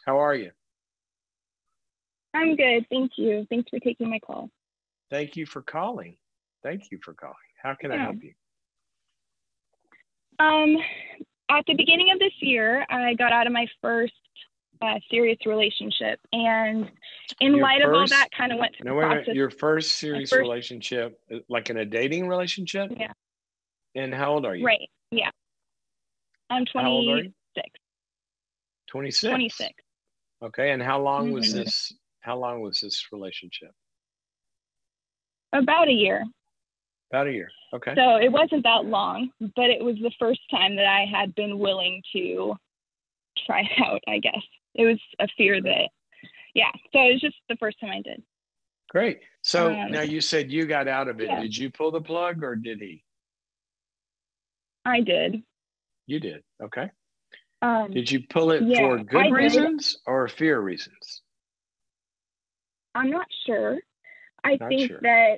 How are you? I'm good. Thank you. Thanks for taking my call. Thank you for calling. Thank you for calling. How can I Yeah. help you? Um, at the beginning of this year, I got out of my first serious relationship, and in Your light of all that, first, kind of went through no, the wait a minute. process. Your first My serious first, relationship, like in a dating relationship? yeah, And how old are you? right, yeah. I'm How old are you? 26. 26. 26. Okay. And how long was hmm this? How long was this relationship? About a year. About a year. Okay. So it wasn't that long, but it was the first time that I had been willing to try it out. I guess it was a fear Great. that, yeah. So it was just the first time I did. Great. So Um, now you said you got out of it. yeah, Did you pull the plug or did he? I did. You did. Okay. Um, Did you pull it for yeah, good I did. reasons or fear reasons? I'm not sure. I Not think sure. that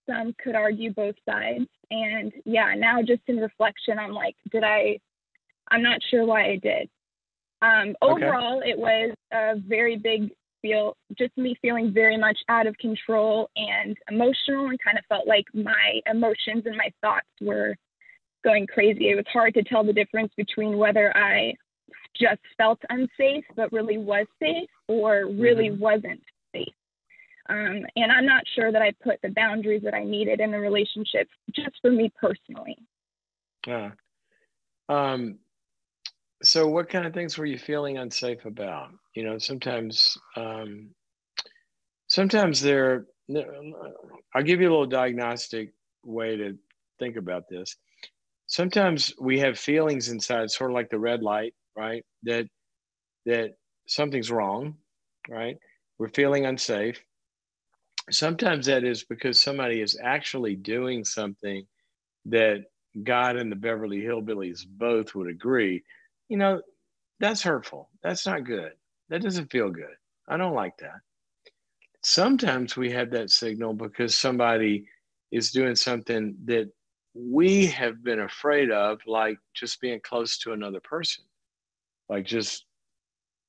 some could argue both sides. And yeah, now just in reflection, I'm like, I'm not sure why I did. Okay. Overall, it was a very big feel, just me feeling very much out of control and emotional, and kind of felt like my emotions and my thoughts were going crazy. It was hard to tell the difference between whether I just felt unsafe, but really was safe, or really Mm-hmm. wasn't safe. And I'm not sure that I put the boundaries that I needed in the relationship just for me personally. Uh, um, so what kind of things were you feeling unsafe about? Sometimes there, I'll give you a little diagnostic way to think about this. Sometimes we have feelings inside, sort of like the red light, right? That something's wrong, right? We're feeling unsafe. Sometimes that is because somebody is actually doing something that God and the Beverly Hillbillies both would agree, you know, that's hurtful. That's not good. That doesn't feel good. I don't like that. Sometimes we have that signal because somebody is doing something that we have been afraid of, like just being close to another person, like just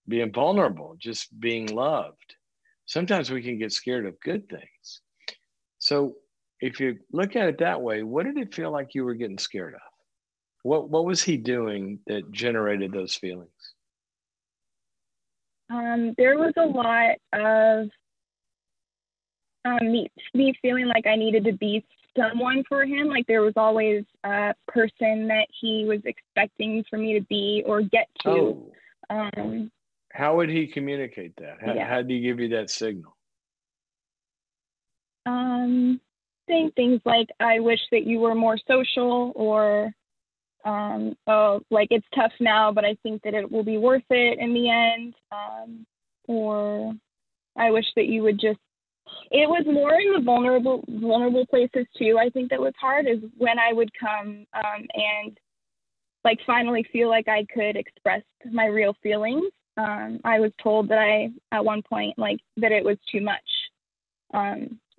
being vulnerable, just being loved. Sometimes we can get scared of good things. So if you look at it that way, what did it feel like you were getting scared of? What was he doing that generated those feelings? There was a lot of me feeling like I needed to be someone for him. Like there was always a person that he was expecting for me to be or get to. Oh, Um, how would he communicate that? yeah. How did he give you that signal? Um, Saying things like, I wish that you were more social, or oh, like it's tough now, but I think that it will be worth it in the end. Or I wish that you would just, it was more in the vulnerable places too. I think that was hard is when I would come and like finally feel like I could express my real feelings. I was told that I at one point like that it was too much.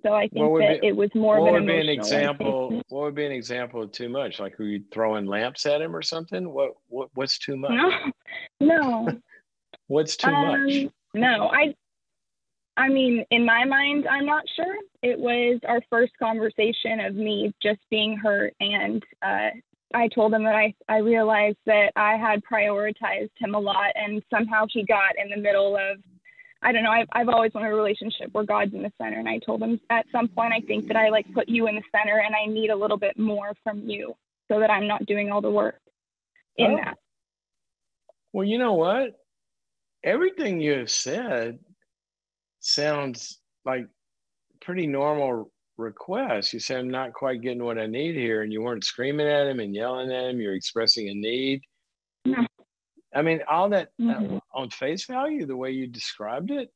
So I What think would that be it was more of what an would be an emotional one. example? What would be an example of too much? Like were you throwing lamps at him or something? What's too No, much? no, What's too much? no. I mean, in my mind, I'm not sure. It was our first conversation of me just being hurt, and I told him that I realized that I had prioritized him a lot, and somehow he got in the middle of. I don't know. I've always wanted a relationship where God's in the center, and I told him at some point I think that I like put you in the center, and I need a little bit more from you, so that I'm not doing all the work in that. Oh, well, you know what? Everything you have said sounds like pretty normal request. You say, I'm not quite getting what I need here, and you weren't screaming at him and yelling at him. You're expressing a need. I mean, all that Mm-hmm. on face value, the way you described it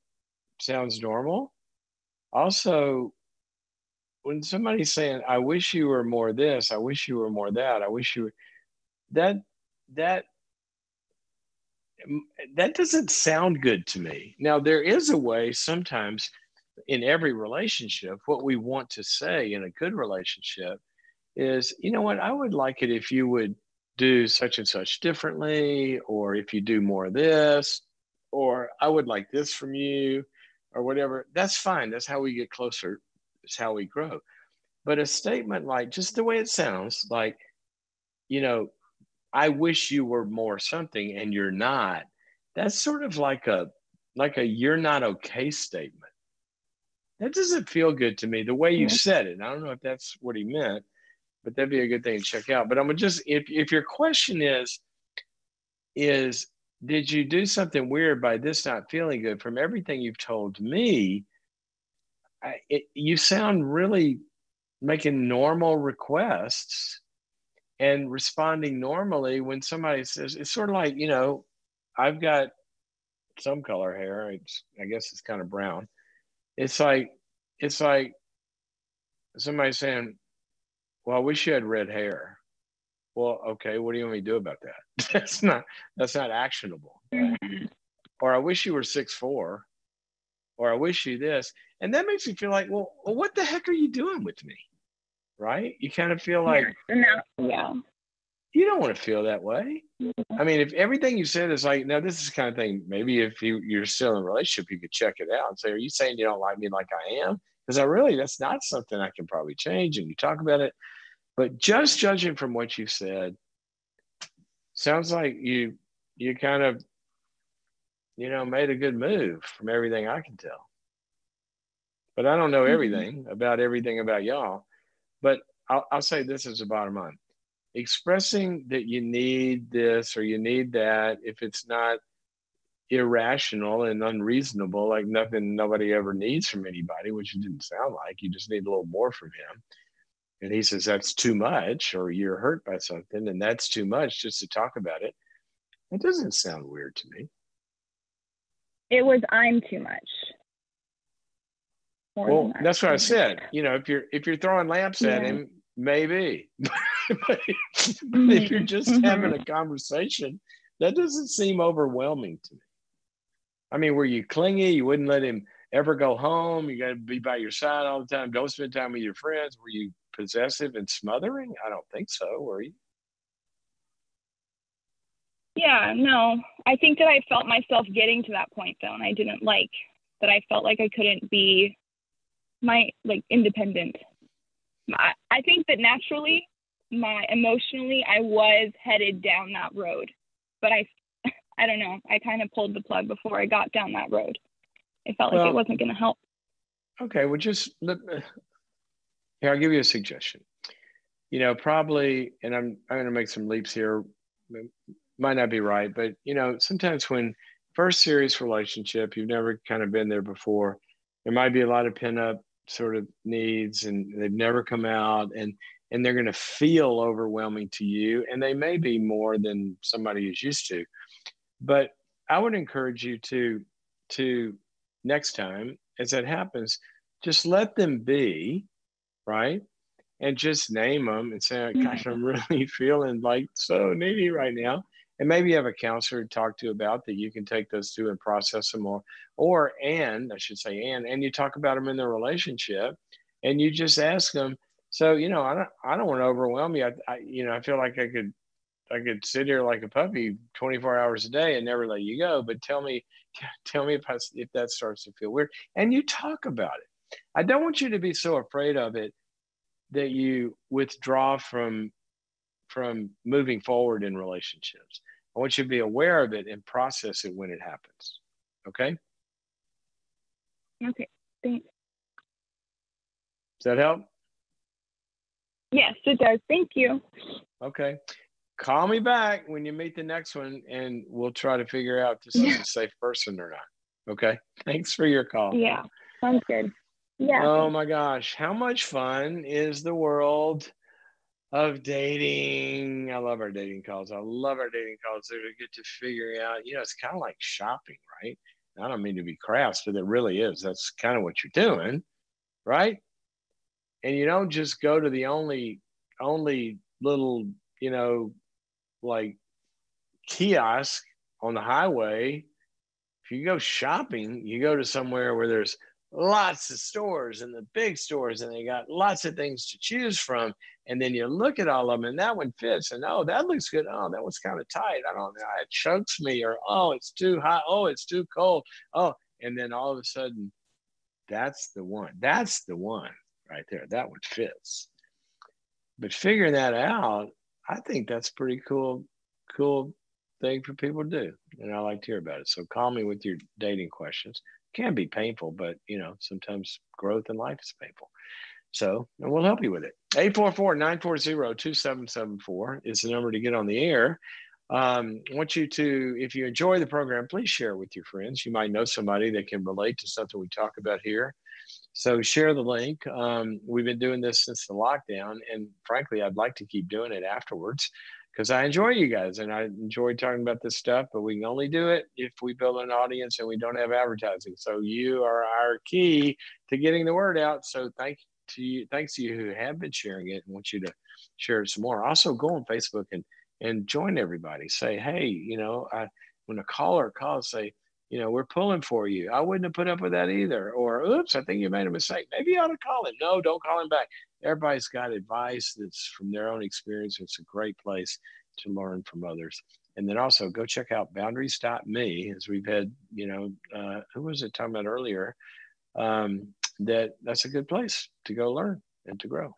sounds normal. Also, when somebody's saying, I wish you were more this, I wish you were more that, I wish you were that, that, that doesn't sound good to me. Now, there is a way sometimes in every relationship, what we want to say in a good relationship is, you know what, I would like it if you would do such and such differently, or if you do more of this. or I would like this from you, or whatever. That's fine. That's how we get closer. It's how we grow. But a statement like, just the way it sounds, like, you know, I wish you were more something and you're not. That's sort of like a you're not okay statement. That doesn't feel good to me the way you said it. I don't know if that's what he meant, but that'd be a good thing to check out. But I'm gonna just, if your question is did you do something weird by this not feeling good? From everything you've told me, you sound really making normal requests and responding normally when somebody says, it's sort of like, I've got some color hair. I guess it's kind of brown. It's like somebody saying, well, I wish you had red hair. Well, okay, what do you want me to do about that? That's not actionable. Mm-hmm. Or I wish you were 6'4", or I wish you this. And that makes me feel like, well, what the heck are you doing with me? Right? You kind of feel like, yeah. You don't want to feel that way. I mean, if everything you said is like, now this is the kind of thing, maybe if you're still in a relationship, you could check it out and say, are you saying you don't like me like I am? Because that's not something I can probably change. And you talk about it. But just judging from what you said, sounds like you kind of, made a good move from everything I can tell. But I don't know everything about y'all. But I'll say this as the bottom line. Expressing that you need this or you need that, if it's not irrational and unreasonable, like nobody ever needs from anybody, which it didn't sound like, you just need a little more from him. And he says that's too much, or you're hurt by something and that's too much just to talk about it. It doesn't sound weird to me. It was, I'm too much. Well, that's what I said. If you're throwing lamps at him, maybe. but if you're just having a conversation, that doesn't seem overwhelming to me. I mean, were you clingy? You wouldn't let him ever go home? You got to be by your side all the time. Don't spend time with your friends. Were you possessive and smothering? I don't think so. Were you? Yeah, no. I think that I felt myself getting to that point, though, and I didn't like that. I felt like I couldn't be independent. I think that naturally, emotionally, I was headed down that road, but I don't know. I kind of pulled the plug before I got down that road. I felt like it wasn't going to help. Okay, well, here, I'll give you a suggestion. Probably, and I'm going to make some leaps here. Might not be right, but sometimes when first serious relationship, you've never kind of been there before, there might be a lot of pent up sort of needs, and they've never come out, and they're going to feel overwhelming to you, and they may be more than somebody is used to. But I would encourage you to next time as that happens, just let them be, right? And just name them and say, gosh, I'm really feeling like so needy right now. And maybe you have a counselor to talk to about that you can take those to and process them and you talk about them in the relationship, and you just ask them, so, I don't want to overwhelm you. I feel like I could sit here like a puppy 24 hours a day and never let you go. But tell me if that starts to feel weird, and you talk about it. I don't want you to be so afraid of it that you withdraw from moving forward in relationships. I want you to be aware of it and process it when it happens. Okay? Okay, thanks. Does that help? Yes, it does. Thank you. Okay. Call me back when you meet the next one, and we'll try to figure out if this is a safe person or not. Okay? Thanks for your call. Yeah, sounds good. Yeah. Oh my gosh, how much fun is the world of dating? I love our dating calls. I love our dating calls. They get to figure out, it's kind of like shopping, right? I don't mean to be crass, but it really is. That's kind of what you're doing, right? And you don't just go to the only little, like kiosk on the highway. If you go shopping, you go to somewhere where there's lots of stores and the big stores, and they got lots of things to choose from. And then you look at all of them, and that one fits, and oh, that looks good. Oh, that one's kind of tight. I don't know. It chokes me, or oh, it's too hot. Oh, it's too cold. Oh, and then all of a sudden, that's the one. That's the one right there. That one fits. But figuring that out, I think that's pretty cool thing for people to do. And I like to hear about it. So call me with your dating questions. It can be painful, but sometimes growth in life is painful. So, and we'll help you with it. 844-940-2774 is the number to get on the air. I want you to, if you enjoy the program, please share it with your friends. You might know somebody that can relate to something we talk about here. So share the link. We've been doing this since the lockdown, and frankly, I'd like to keep doing it afterwards because I enjoy you guys and I enjoy talking about this stuff. But we can only do it if we build an audience and we don't have advertising. So you are our key to getting the word out. So thanks to you who have been sharing it, and want you to share it some more. Also, go on Facebook and join everybody. Say, hey, when a caller calls, say, we're pulling for you. I wouldn't have put up with that either. Or, oops, I think you made a mistake. Maybe you ought to call him. No, don't call him back. Everybody's got advice that's from their own experience. It's a great place to learn from others. And then also go check out boundaries.me, as we've had, who was it talking about earlier? That's a good place to go learn and to grow.